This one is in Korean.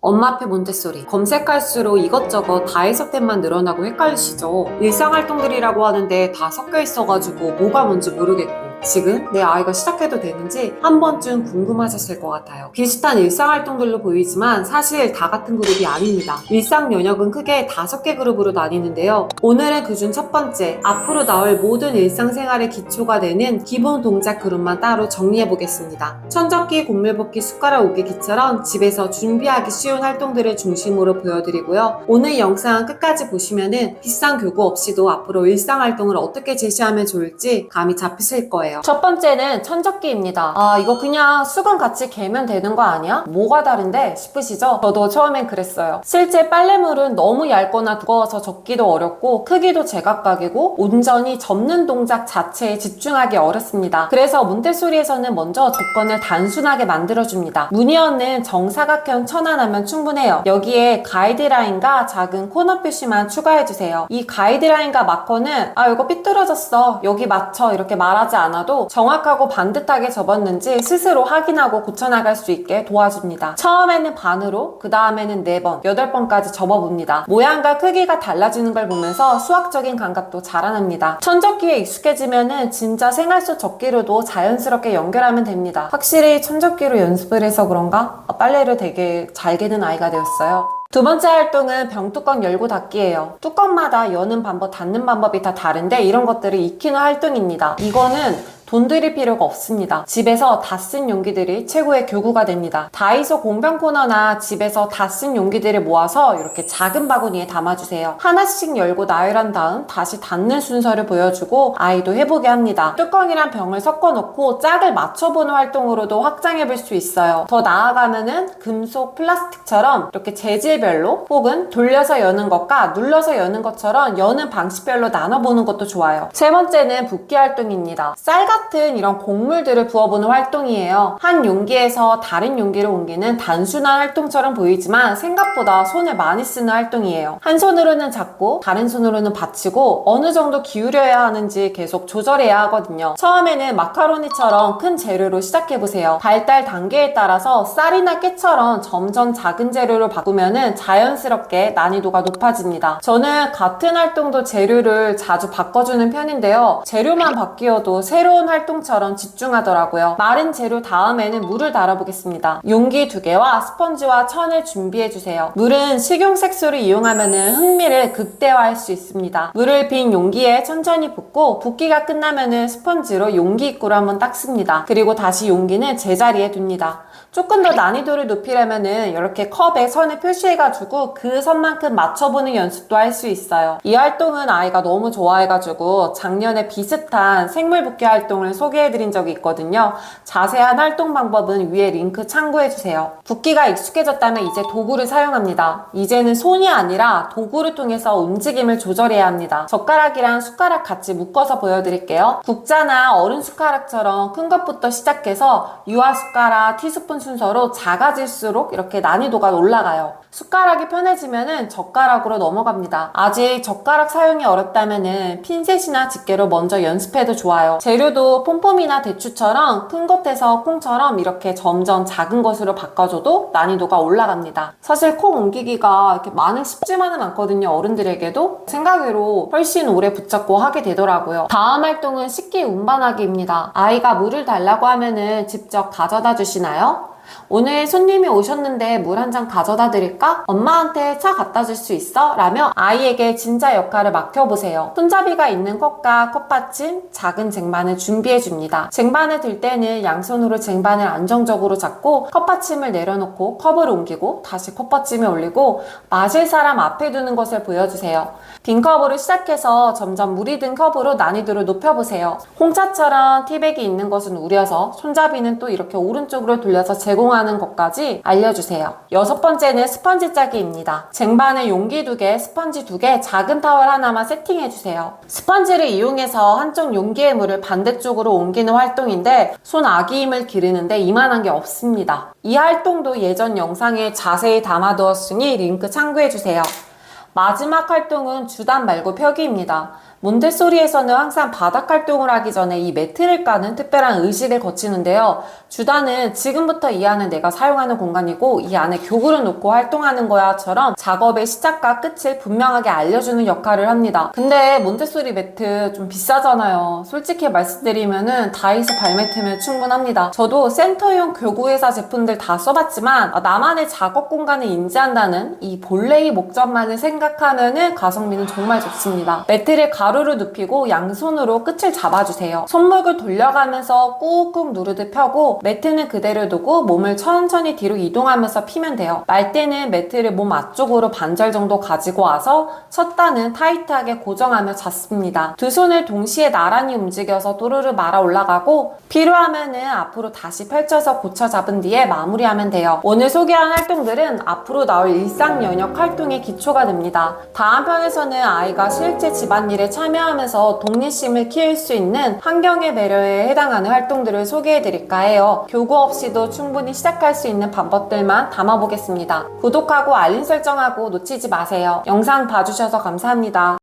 엄마 앞에 몬테소리. 검색할수록 이것저것 다 해석템만 늘어나고 헷갈리시죠? 일상활동들이라고 하는데 다 섞여 있어가지고 뭐가 뭔지 모르겠고 지금 내 아이가 시작해도 되는지 한 번쯤 궁금하셨을 것 같아요. 비슷한 일상활동들로 보이지만 사실 다 같은 그룹이 아닙니다. 일상 영역은 크게 5개 그룹으로 나뉘는데요. 오늘은 그중 첫 번째, 앞으로 나올 모든 일상생활의 기초가 되는 기본 동작 그룹만 따로 정리해보겠습니다. 천적기, 곡물볶이, 숟가락 오기기처럼 집에서 준비하기 쉬운 활동들을 중심으로 보여드리고요. 오늘 영상 끝까지 보시면은 비싼 교구 없이도 앞으로 일상활동을 어떻게 제시하면 좋을지 감이 잡히실 거예요. 첫 번째는 천적기입니다. 아, 이거 그냥 수건 같이 개면 되는 거 아니야? 뭐가 다른데? 싶으시죠? 저도 처음엔 그랬어요. 실제 빨래물은 너무 얇거나 두꺼워서 접기도 어렵고 크기도 제각각이고 온전히 접는 동작 자체에 집중하기 어렵습니다. 그래서 몬테소리에서는 먼저 조건을 단순하게 만들어줍니다. 무늬 없는 정사각형 천 하나면 충분해요. 여기에 가이드라인과 작은 코너 표시만 추가해주세요. 이 가이드라인과 마커는 이거 삐뚤어졌어, 여기 맞춰, 이렇게 말하지 않아도 정확하고 반듯하게 접었는지 스스로 확인하고 고쳐나갈 수 있게 도와줍니다. 처음에는 반으로, 그 다음에는 4번, 8번까지 접어봅니다. 모양과 크기가 달라지는 걸 보면서 수학적인 감각도 자라납니다. 천적기에 익숙해지면은 진짜 생활 속 적기로도 자연스럽게 연결하면 됩니다. 확실히 천적기로 연습을 해서 그런가? 빨래를 되게 잘 개는 아이가 되었어요. 두 번째 활동은 병뚜껑 열고 닫기예요. 뚜껑마다 여는 방법, 닫는 방법이 다 다른데 이런 것들을 익히는 활동입니다. 이거는 돈 들일 필요가 없습니다. 집에서 다 쓴 용기들이 최고의 교구가 됩니다. 다이소 공병 코너나 집에서 다 쓴 용기들을 모아서 이렇게 작은 바구니에 담아주세요. 하나씩 열고 나열한 다음 다시 닫는 순서를 보여주고 아이도 해보게 합니다. 뚜껑이랑 병을 섞어놓고 짝을 맞춰보는 활동으로도 확장해볼 수 있어요. 더 나아가면은 금속, 플라스틱처럼 이렇게 재질별로 혹은 돌려서 여는 것과 눌러서 여는 것처럼 여는 방식별로 나눠보는 것도 좋아요. 세 번째는 붓기 활동입니다. 쌀 같은 이런 곡물들을 부어보는 활동이에요. 한 용기에서 다른 용기를 옮기는 단순한 활동처럼 보이지만 생각보다 손을 많이 쓰는 활동이에요. 한 손으로는 잡고 다른 손으로는 받치고 어느 정도 기울여야 하는지 계속 조절해야 하거든요. 처음에는 마카로니처럼 큰 재료로 시작해보세요. 발달 단계에 따라서 쌀이나 깨처럼 점점 작은 재료로 바꾸면은 자연스럽게 난이도가 높아집니다. 저는 같은 활동도 재료를 자주 바꿔주는 편인데요. 재료만 바뀌어도 새로운 활동처럼 집중하더라고요. 마른 재료 다음에는 물을 달아보겠습니다. 용기 2개와 스펀지와 천을 준비해주세요. 물은 식용색소를 이용하면 흥미를 극대화할 수 있습니다. 물을 빈 용기에 천천히 붓고 붓기가 끝나면 스펀지로 용기 입구를 한번 닦습니다. 그리고 다시 용기는 제자리에 둡니다. 조금 더 난이도를 높이려면 이렇게 컵에 선을 표시해가지고 그 선만큼 맞춰보는 연습도 할 수 있어요. 이 활동은 아이가 너무 좋아해가지고 작년에 비슷한 생물 붓기 활동을 소개해드린 적이 있거든요. 자세한 활동 방법은 위에 링크 참고해주세요. 붓기가 익숙해졌다면 이제 도구를 사용합니다. 이제는 손이 아니라 도구를 통해서 움직임을 조절해야 합니다. 젓가락이랑 숟가락 같이 묶어서 보여드릴게요. 국자나 어른 숟가락처럼 큰 것부터 시작해서 유아 숟가락, 티스푼 순서로 작아질수록 이렇게 난이도가 올라가요. 숟가락이 편해지면은 젓가락으로 넘어갑니다. 아직 젓가락 사용이 어렵다면은 핀셋이나 집게로 먼저 연습해도 좋아요. 재료도 폼폼이나 대추처럼 큰 것에서 콩처럼 이렇게 점점 작은 것으로 바꿔줘도 난이도가 올라갑니다. 사실 콩 옮기기가 이렇게 많이 쉽지만은 않거든요. 어른들에게도 생각외로 훨씬 오래 붙잡고 하게 되더라고요. 다음 활동은 식기 운반하기입니다. 아이가 물을 달라고 하면은 직접 가져다 주시나요? 오늘 손님이 오셨는데 물 한 잔 가져다 드릴까? 엄마한테 차 갖다 줄 수 있어? 라며 아이에게 진짜 역할을 맡겨보세요. 손잡이가 있는 컵과 컵받침, 작은 쟁반을 준비해줍니다. 쟁반을 들 때는 양손으로 쟁반을 안정적으로 잡고 컵받침을 내려놓고 컵을 옮기고 다시 컵받침을 올리고 마실 사람 앞에 두는 것을 보여주세요. 빈 컵으로 시작해서 점점 물이 든 컵으로 난이도를 높여보세요. 홍차처럼 티백이 있는 것은 우려서 손잡이는 또 이렇게 오른쪽으로 돌려서 제공하는 것까지 알려주세요. 6번째는 스펀지 짜기입니다. 쟁반에 용기 2개, 스펀지 2개, 작은 타월 하나만 세팅해주세요. 스펀지를 이용해서 한쪽 용기의 물을 반대쪽으로 옮기는 활동인데 손 아기 힘을 기르는데 이만한 게 없습니다. 이 활동도 예전 영상에 자세히 담아두었으니 링크 참고해주세요. 마지막 활동은 주단 말고 펴기입니다. 몬테소리에서는 항상 바닥 활동을 하기 전에 이 매트를 까는 특별한 의식을 거치는데요. 주단은 지금부터 이 안은 내가 사용하는 공간이고 이 안에 교구를 놓고 활동하는 거야처럼 작업의 시작과 끝을 분명하게 알려주는 역할을 합니다. 근데 몬테소리 매트 좀 비싸잖아요. 솔직히 말씀드리면은 다이소 발매트면 충분합니다. 저도 센터용 교구회사 제품들 다 써봤지만 나만의 작업 공간을 인지한다는 이 본래의 목적만을 생각하면은 가성비는 정말 좋습니다. 매트를 가로로 눕히고 양손으로 끝을 잡아주세요. 손목을 돌려가면서 꾹꾹 누르듯 펴고 매트는 그대로 두고 몸을 천천히 뒤로 이동하면서 피면 돼요. 말 때는 매트를 몸 앞쪽으로 반절 정도 가지고 와서 쳤다는 타이트하게 고정하며 잤습니다. 두 손을 동시에 나란히 움직여서 또르르 말아 올라가고 필요하면은 앞으로 다시 펼쳐서 고쳐 잡은 뒤에 마무리하면 돼요. 오늘 소개한 활동들은 앞으로 나올 일상 연역 활동의 기초가 됩니다. 다음 편에서는 아이가 실제 집안일에 참여하면서 독립심을 키울 수 있는 환경의 배려에 해당하는 활동들을 소개해드릴까 해요. 교구 없이도 충분히 시작할 수 있는 방법들만 담아보겠습니다. 구독하고 알림 설정하고 놓치지 마세요. 영상 봐주셔서 감사합니다.